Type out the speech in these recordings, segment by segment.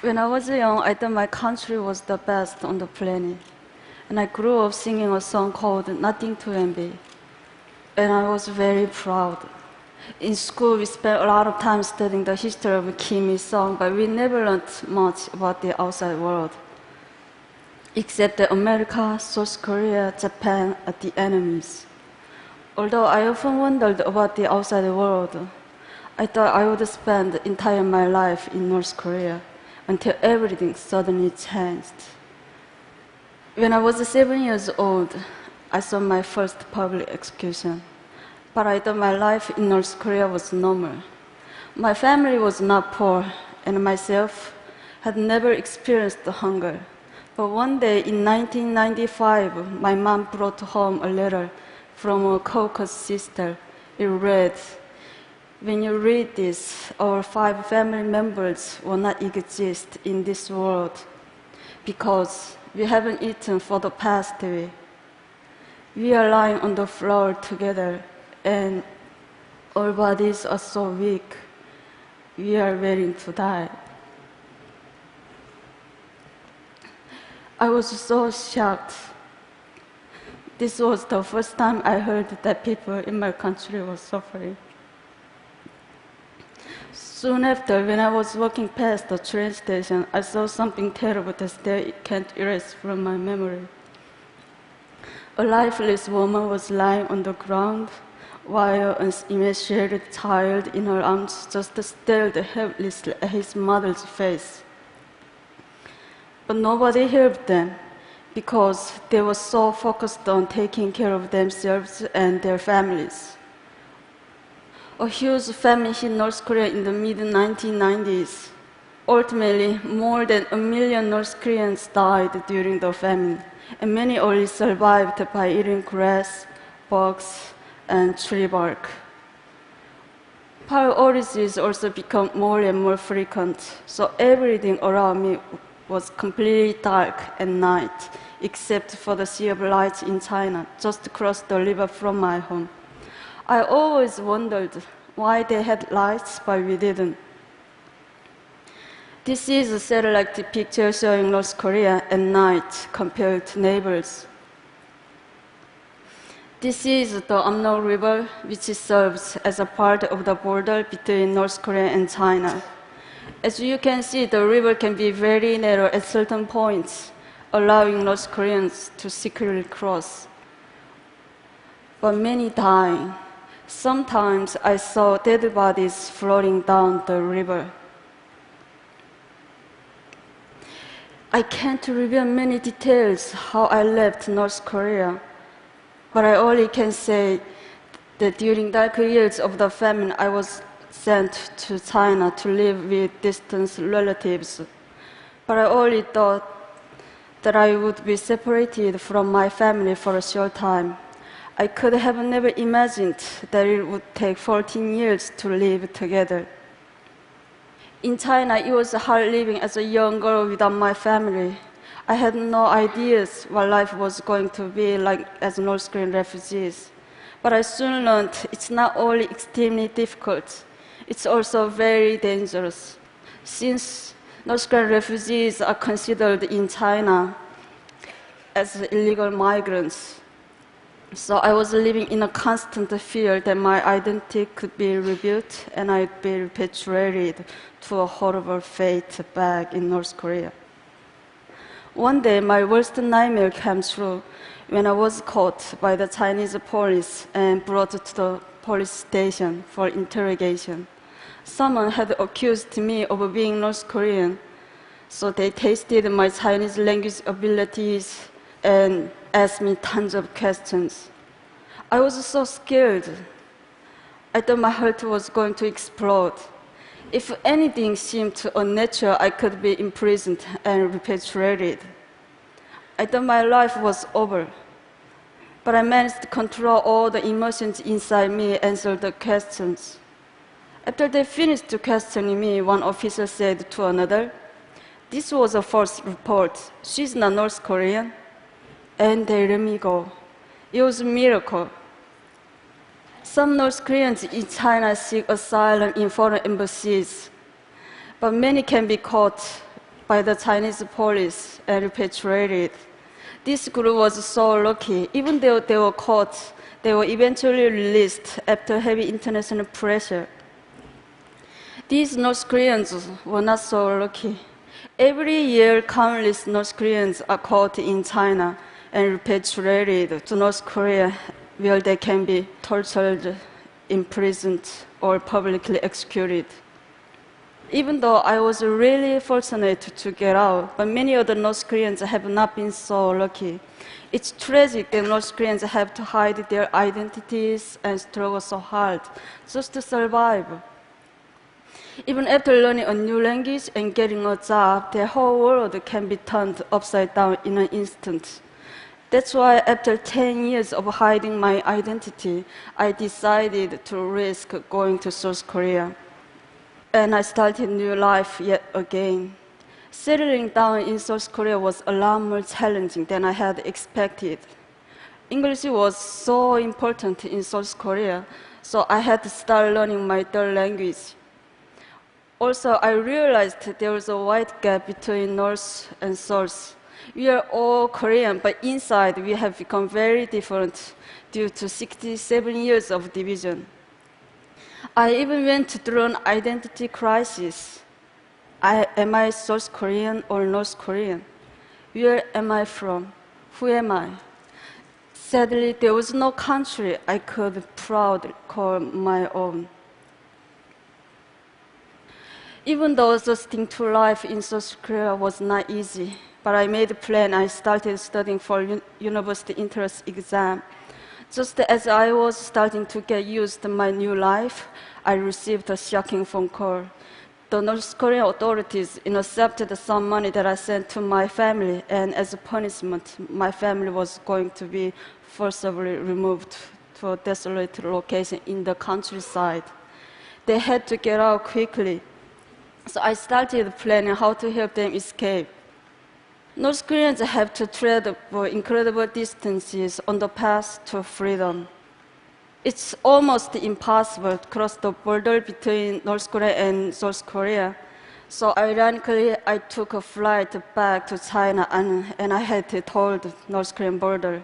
When I was young, I thought my country was the best on the planet. And I grew up singing a song called Nothing to Envy. And I was very proud. In school, we spent a lot of time studying the history of Kim Il-sung, but we never learned much about the outside world. Except that America, South Korea, Japan are the enemies. Although I often wondered about the outside world, I thought I would spend the entire my life in North Korea until everything suddenly changed. When I was 7 years old, I saw my first public execution. But I thought my life in North Korea was normal. My family was not poor, and myself had never experienced hunger. But one day in 1995, my mom brought home a letter from a Caucasus sister. It read, "When you read this, our 5 family members will not exist in this world because we haven't eaten for the past week. We are lying on the floor together, and our bodies are so weak. We are waiting to die." I was so shocked. This was the first time I heard that people in my country were suffering. Soon after, when I was walking past the train station, I saw something terrible that still can't erase from my memory. A lifeless woman was lying on the ground, while an emaciated child in her arms just stared helplessly at his mother's face. But nobody helped them because they were so focused on taking care of themselves and their families. A huge famine hit North Korea in the mid-1990s. Ultimately, more than 1 million North Koreans died during the famine, and many only survived by eating grass, bugs, and tree bark. Power outages also become more and more frequent, so everything around me was completely dark at night, except for the sea of lights in China, just across the river from my home. I always wondered why they had lights, but we didn't. This is a satellite picture showing North Korea at night compared to neighbors. This is the Amnok River, which serves as a part of the border between North Korea and China. As you can see, the river can be very narrow at certain points, allowing North Koreans to secretly cross. But many died. Sometimes I saw dead bodies floating down the river. I can't reveal many details how I left North Korea, but I only can say that during dark years of the famine, I was sent to China to live with distant relatives. But I only thought that I would be separated from my family for a short time. I could have never imagined that it would take 14 years to live together. In China, it was hard living as a young girl without my family. I had no ideas what life was going to be like as North Korean refugees. But I soon learned it's not only extremely difficult, it's also very dangerous. Since North Korean refugees are considered in China as illegal migrants, so I was living in a constant fear that my identity could be revealed and I'd be repatriated to a horrible fate back in North Korea. One day, my worst nightmare came true when I was caught by the Chinese police and brought to the police station for interrogation. Someone had accused me of being North Korean, so they tested my Chinese language abilities and asked me tons of questions. I was so scared. I thought my heart was going to explode. If anything seemed unnatural, I could be imprisoned and repatriated. I thought my life was over. But I managed to control all the emotions inside me and answer the questions. After they finished questioning me, one officer said to another, "This was a false report. She's not North Korean." And they let me go. It was a miracle. Some North Koreans in China seek asylum in foreign embassies, but many can be caught by the Chinese police and repatriated. This group was so lucky. Even though they were caught, they were eventually released after heavy international pressure. These North Koreans were not so lucky. Every year, countless North Koreans are caught in China and repatriated to North Korea, where they can be tortured, imprisoned, or publicly executed. Even though I was really fortunate to get out, but many other North Koreans have not been so lucky. It's tragic that North Koreans have to hide their identities and struggle so hard just to survive. Even after learning a new language and getting a job, their whole world can be turned upside down in an instant. That's why after 10 years of hiding my identity, I decided to risk going to South Korea. And I started a new life yet again. Settling down in South Korea was a lot more challenging than I had expected. English was so important in South Korea, so I had to start learning my third language. Also, I realized there was a wide gap between North and South. We are all Korean, but inside we have become very different due to 67 years of division. I even went through an identity crisis. Am I South Korean or North Korean? Where am I from? Who am I? Sadly, there was no country I could proudly call my own. Even though adjusting to life in South Korea was not easy, but I made a plan. I started studying for university entrance exam. Just as I was starting to get used to my new life, I received a shocking phone call. The North Korean authorities intercepted some money that I sent to my family, and as a punishment, my family was going to be forcibly removed to a desolate location in the countryside. They had to get out quickly. So I started planning how to help them escape. North Koreans have to travel incredible distances on the path to freedom. It's almost impossible to cross the border between North Korea and South Korea. So ironically, I took a flight back to China and I had to toll the North Korean border.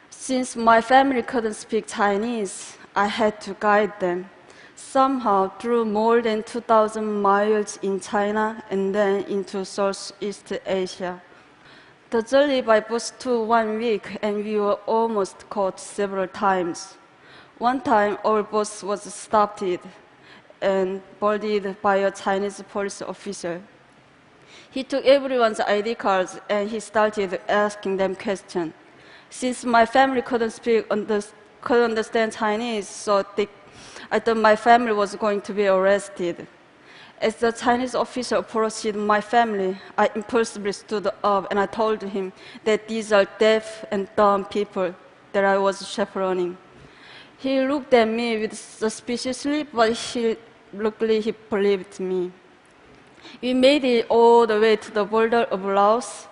Since my family couldn't speak Chinese, I had to guide them. Somehow, through more than 2,000 miles in China and then into Southeast Asia. The journey by bus took 1 week, and we were almost caught several times. One time, our bus was stopped and boarded by a Chinese police officer. He took everyone's ID cards and he started asking them questions. Since my family couldn't understand Chinese, so I thought my family was going to be arrested. As the Chinese officer approached my family, I impulsively stood up and I told him that these are deaf and dumb people that I was chaperoning. He looked at me with suspiciously, but luckily he believed me. We made it all the way to the border of Laos,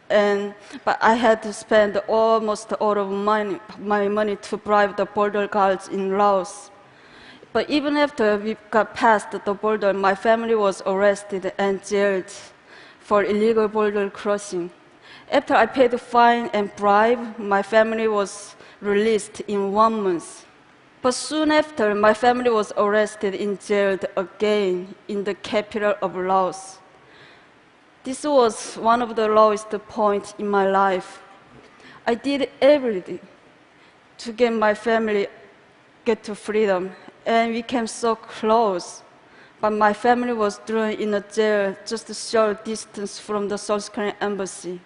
but I had to spend almost all of my money to bribe the border guards in Laos. But even after we got past the border, my family was arrested and jailed for illegal border crossing. After I paid the fine and bribe, my family was released in 1 month. But soon after, my family was arrested and jailed again in the capital of Laos. This was one of the lowest points in my life. I did everything to get my family to freedom, and we came so close. But my family was thrown in a jail just a short distance from the South Korean embassy.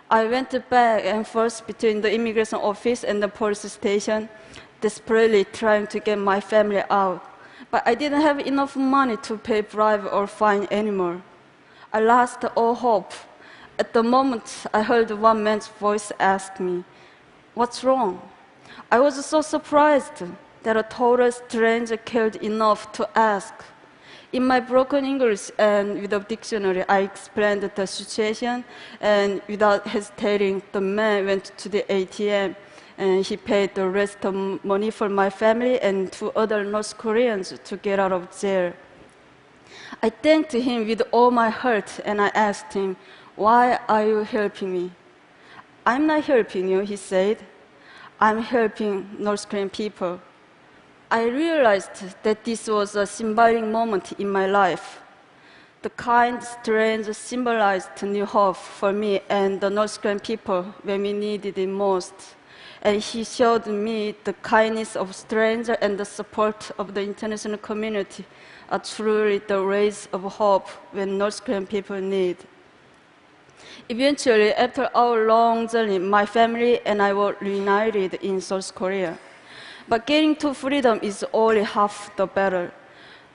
I went back and forth between the immigration office and the police station, desperately trying to get my family out. But I didn't have enough money to pay bribe or fine anymore. I lost all hope. At the moment, I heard one man's voice ask me, "What's wrong?" I was so surprised that a total stranger cared enough to ask. In my broken English and with a dictionary, I explained the situation, and without hesitating, the man went to the ATM and he paid the rest of money for my family and 2 other North Koreans to get out of jail. I thanked him with all my heart and I asked him, "Why are you helping me?" "I'm not helping you," he said. "I'm helping North Korean people." I realized that this was a symbolic moment in my life. The kind strange symbolized new hope for me and the North Korean people when we needed it most. And he showed me the kindness of strangers and the support of the international community are truly the rays of hope when North Korean people need. Eventually, after our long journey, my family and I were reunited in South Korea. But getting to freedom is only half the battle.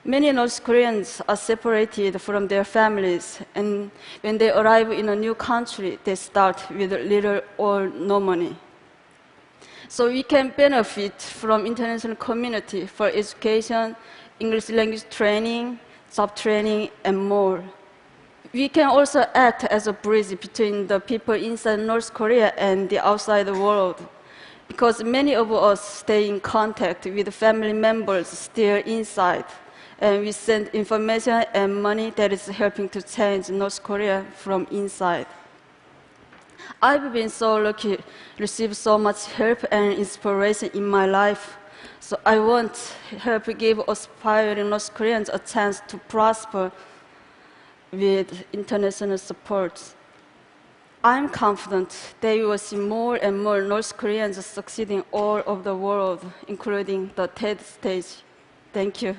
Many North Koreans are separated from their families, and when they arrive in a new country, they start with little or no money. So we can benefit from international community for education, English language training, job training, and more. We can also act as a bridge between the people inside North Korea and the outside world, because many of us stay in contact with family members still inside, and we send information and money that is helping to change North Korea from inside. I've been so lucky to receive so much help and inspiration in my life. So I want to help give aspiring North Koreans a chance to prosper with international support. I'm confident that we will see more and more North Koreans succeeding all over the world, including the TED stage. Thank you.